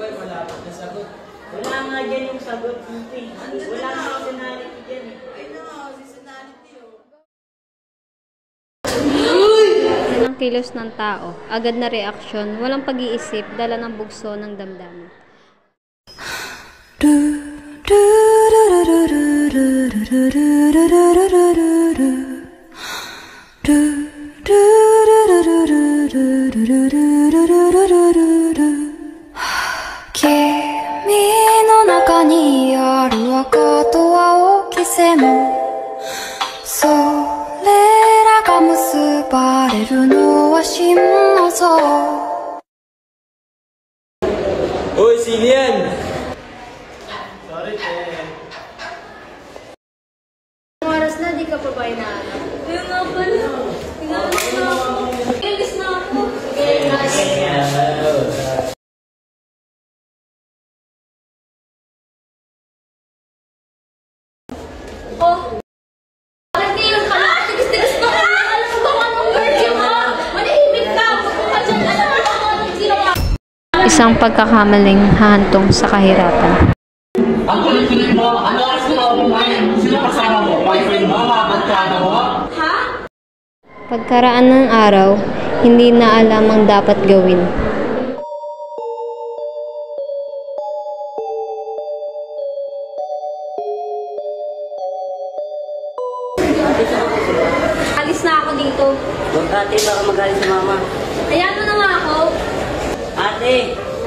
malapit na sagot. Wala nga dyan yung sagot dito eh. Wala nga seasonality dyan eh. Ay na nga, seasonality oh. Yan ang kilos ng tao. Agad na reaksyon, walang pag-iisip, dala ng bugso ng damdamin. Uy, sino yan? Sorry, te. Oras na, di ka pa ba inaanak? Kaya nga pala. Pinaalis na ako. Ilis na ako. Oh! Bakit ngayon ka lang? Tigas-tigas na ka! Alam mo ba kung anong virgin mo? Manahimik ka! Magpuka dyan! Alam mo ba kung anong sino ka? Isang pagkakamaling hahantong sa kahirapan. Ang kulit-kulit mo, ano oras mo na kumain? Sino kasama mo? Boyfriend mo? Mga barkada mo? Ha? Pagkaraan ng araw, hindi na alam ang dapat gawin. Alis na ako dito. Huwag ate, baka magalit sa mama. Hayaan mo na nga ako. Ate!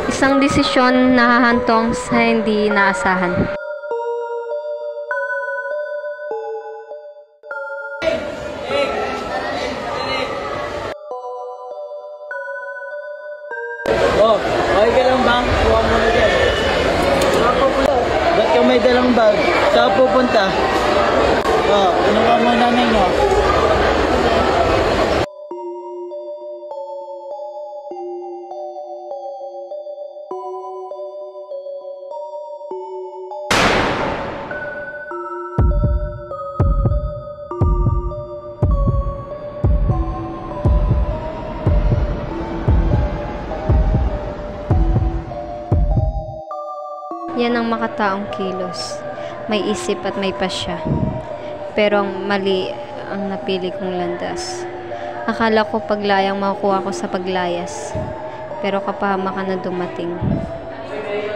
Isang desisyon na hahantong sa hindi inaasahan. Oh, okay ka lang ba? Kuha mo na dyan. Saan pupunta? Ba't ka may dalang bag? Saan pupunta? Oh, ano ka mo nanay mo? Yan ang makataong kilos. May isip at may pasya. Pero ang mali ang napili kong landas. Akala ko paglayang makukuha ko sa paglayas. Pero kapahamakan na dumating.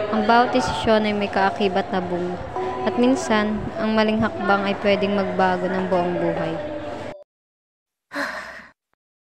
Ang bawat desisyon ay may kaakibat na bunga. At minsan, ang maling hakbang ay pwedeng magbago ng buong buhay.